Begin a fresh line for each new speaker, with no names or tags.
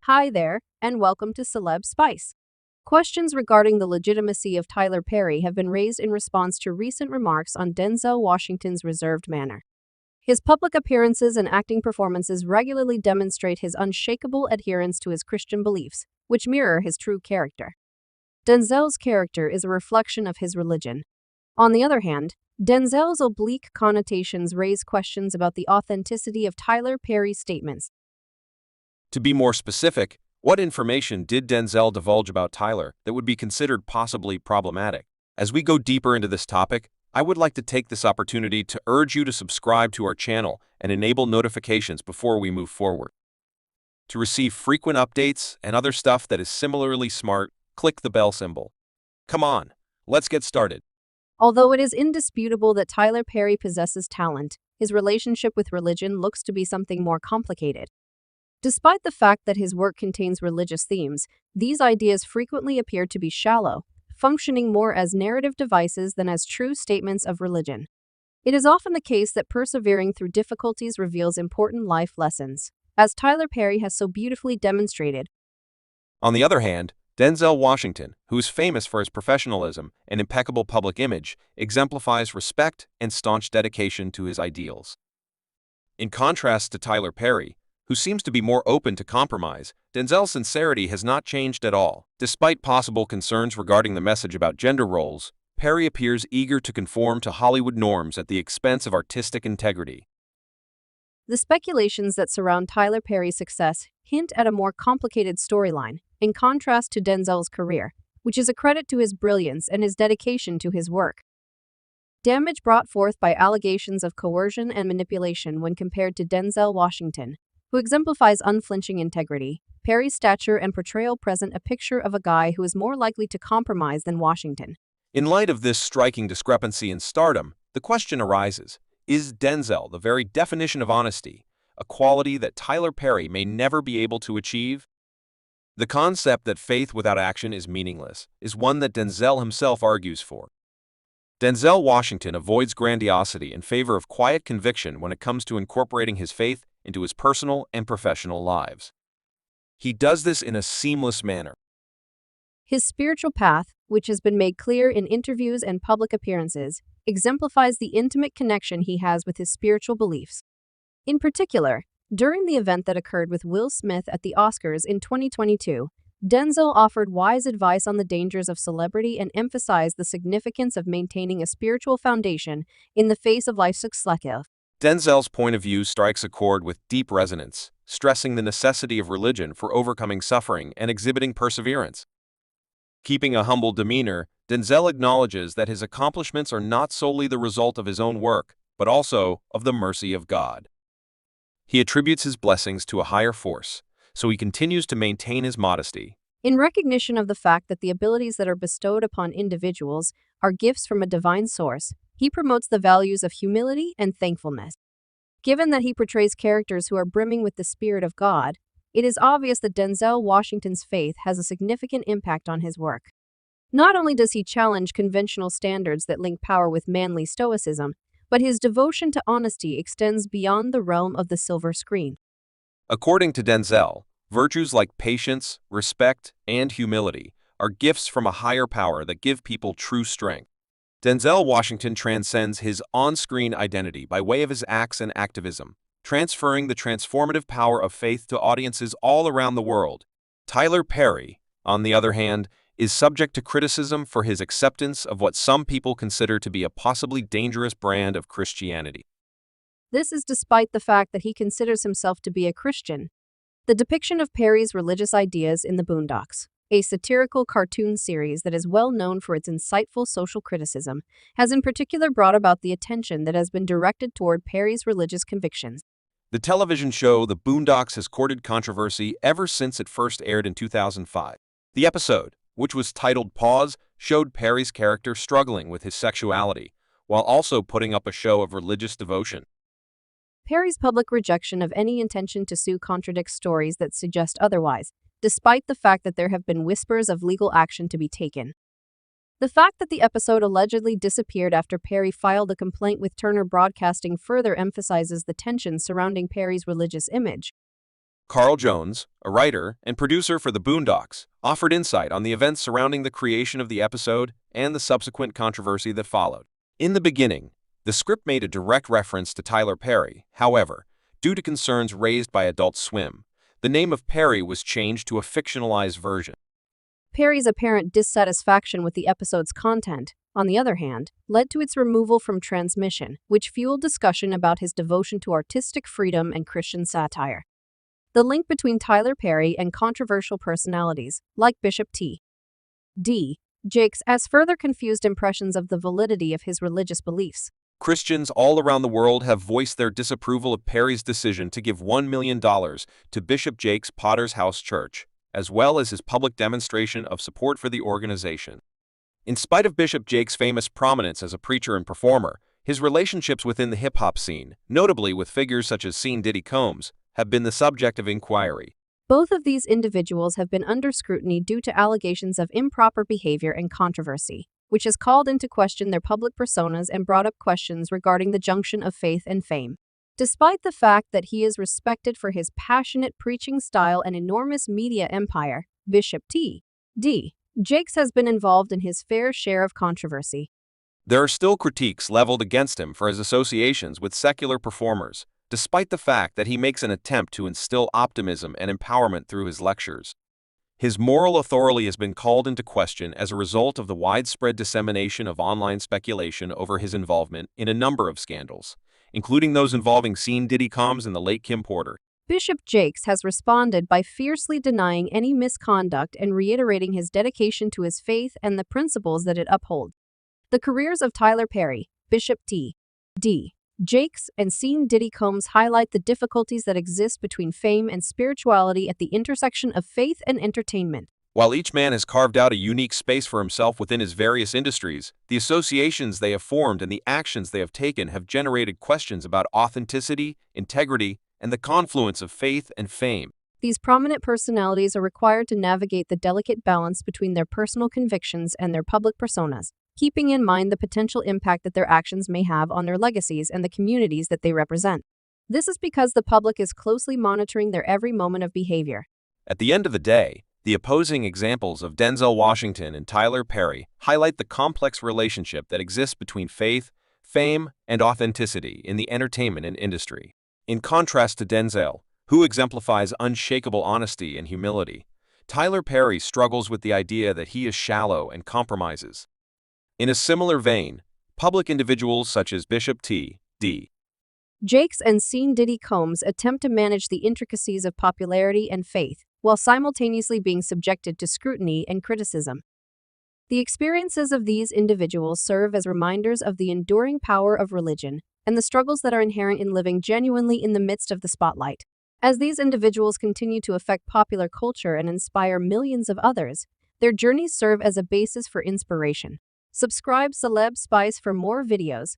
Hi there, and welcome to Celeb Spice. Questions regarding the legitimacy of Tyler Perry have been raised in response to recent remarks on Denzel Washington's reserved manner. His public appearances and acting performances regularly demonstrate his unshakable adherence to his Christian beliefs, which mirror his true character. Denzel's character is a reflection of his religion. On the other hand, Denzel's oblique connotations raise questions about the authenticity of Tyler Perry's statements.
To be more specific, what information did Denzel divulge about Tyler that would be considered possibly problematic? As we go deeper into this topic, I would like to take this opportunity to urge you to subscribe to our channel and enable notifications before we move forward. To receive frequent updates and other stuff that is similarly smart, click the bell symbol. Come on, let's get started.
Although it is indisputable that Tyler Perry possesses talent, his relationship with religion looks to be something more complicated. Despite the fact that his work contains religious themes, these ideas frequently appear to be shallow, functioning more as narrative devices than as true statements of religion. It is often the case that persevering through difficulties reveals important life lessons, as Tyler Perry has so beautifully demonstrated.
On the other hand, Denzel Washington, who is famous for his professionalism and impeccable public image, exemplifies respect and staunch dedication to his ideals. In contrast to Tyler Perry, who seems to be more open to compromise, Denzel's sincerity has not changed at all. Despite possible concerns regarding the message about gender roles, Perry appears eager to conform to Hollywood norms at the expense of artistic integrity.
The speculations that surround Tyler Perry's success hint at a more complicated storyline, in contrast to Denzel's career, which is a credit to his brilliance and his dedication to his work. Damage brought forth by allegations of coercion and manipulation when compared to Denzel Washington, who exemplifies unflinching integrity. Perry's stature and portrayal present a picture of a guy who is more likely to compromise than Washington.
In light of this striking discrepancy in stardom, the question arises, is Denzel the very definition of honesty, a quality that Tyler Perry may never be able to achieve? The concept that faith without action is meaningless is one that Denzel himself argues for. Denzel Washington avoids grandiosity in favor of quiet conviction when it comes to incorporating his faith into his personal and professional lives. He does this in a seamless manner.
His spiritual path, which has been made clear in interviews and public appearances, exemplifies the intimate connection he has with his spiritual beliefs. In particular, during the event that occurred with Will Smith at the Oscars in 2022, Denzel offered wise advice on the dangers of celebrity and emphasized the significance of maintaining a spiritual foundation in the face of life's sluggishness.
Denzel's point of view strikes a chord with deep resonance, stressing the necessity of religion for overcoming suffering and exhibiting perseverance. Keeping a humble demeanor, Denzel acknowledges that his accomplishments are not solely the result of his own work, but also of the mercy of God. He attributes his blessings to a higher force, so he continues to maintain his modesty.
In recognition of the fact that the abilities that are bestowed upon individuals are gifts from a divine source, he promotes the values of humility and thankfulness. Given that he portrays characters who are brimming with the Spirit of God, it is obvious that Denzel Washington's faith has a significant impact on his work. Not only does he challenge conventional standards that link power with manly stoicism, but his devotion to honesty extends beyond the realm of the silver screen.
According to Denzel, virtues like patience, respect, and humility are gifts from a higher power that give people true strength. Denzel Washington transcends his on-screen identity by way of his acts and activism, transferring the transformative power of faith to audiences all around the world. Tyler Perry, on the other hand, is subject to criticism for his acceptance of what some people consider to be a possibly dangerous brand of Christianity.
This is despite the fact that he considers himself to be a Christian. The depiction of Perry's religious ideas in The Boondocks, a satirical cartoon series that is well known for its insightful social criticism, has in particular brought about the attention that has been directed toward Perry's religious convictions.
The television show The Boondocks has courted controversy ever since it first aired in 2005. The episode, which was titled Pause, showed Perry's character struggling with his sexuality, while also putting up a show of religious devotion.
Perry's public rejection of any intention to sue contradicts stories that suggest otherwise, despite the fact that there have been whispers of legal action to be taken. The fact that the episode allegedly disappeared after Perry filed a complaint with Turner Broadcasting further emphasizes the tension surrounding Perry's religious image.
Carl Jones, a writer and producer for The Boondocks, offered insight on the events surrounding the creation of the episode and the subsequent controversy that followed. In the beginning, the script made a direct reference to Tyler Perry. However, due to concerns raised by Adult Swim, the name of Perry was changed to a fictionalized version.
Perry's apparent dissatisfaction with the episode's content, on the other hand, led to its removal from transmission, which fueled discussion about his devotion to artistic freedom and Christian satire. The link between Tyler Perry and controversial personalities, like Bishop T.D. Jakes, has further confused impressions of the validity of his religious beliefs.
Christians all around the world have voiced their disapproval of Perry's decision to give $1 million to Bishop Jakes' Potter's House Church, as well as his public demonstration of support for the organization. In spite of Bishop Jakes' famous prominence as a preacher and performer, his relationships within the hip-hop scene, notably with figures such as Sean Diddy Combs, have been the subject of inquiry.
Both of these individuals have been under scrutiny due to allegations of improper behavior and controversy, which has called into question their public personas and brought up questions regarding the junction of faith and fame. Despite the fact that he is respected for his passionate preaching style and enormous media empire, Bishop T.D. Jakes has been involved in his fair share of controversy.
There are still critiques leveled against him for his associations with secular performers, despite the fact that he makes an attempt to instill optimism and empowerment through his lectures. His moral authority has been called into question as a result of the widespread dissemination of online speculation over his involvement in a number of scandals, including those involving Sean Diddy Combs and the late Kim Porter.
Bishop Jakes has responded by fiercely denying any misconduct and reiterating his dedication to his faith and the principles that it upholds. The careers of Tyler Perry, Bishop T.D. Jakes, and Sean Diddy Combs highlight the difficulties that exist between fame and spirituality at the intersection of faith and entertainment.
While each man has carved out a unique space for himself within his various industries, the associations they have formed and the actions they have taken have generated questions about authenticity, integrity, and the confluence of faith and fame.
These prominent personalities are required to navigate the delicate balance between their personal convictions and their public personas, keeping in mind the potential impact that their actions may have on their legacies and the communities that they represent. This is because the public is closely monitoring their every moment of behavior.
At the end of the day, the opposing examples of Denzel Washington and Tyler Perry highlight the complex relationship that exists between faith, fame, and authenticity in the entertainment industry. In contrast to Denzel, who exemplifies unshakable honesty and humility, Tyler Perry struggles with the idea that he is shallow and compromises. In a similar vein, public individuals such as Bishop T.D.
Jakes and Sean Diddy Combs attempt to manage the intricacies of popularity and faith, while simultaneously being subjected to scrutiny and criticism. The experiences of these individuals serve as reminders of the enduring power of religion and the struggles that are inherent in living genuinely in the midst of the spotlight. As these individuals continue to affect popular culture and inspire millions of others, their journeys serve as a basis for inspiration. Subscribe Celeb Spice for more videos.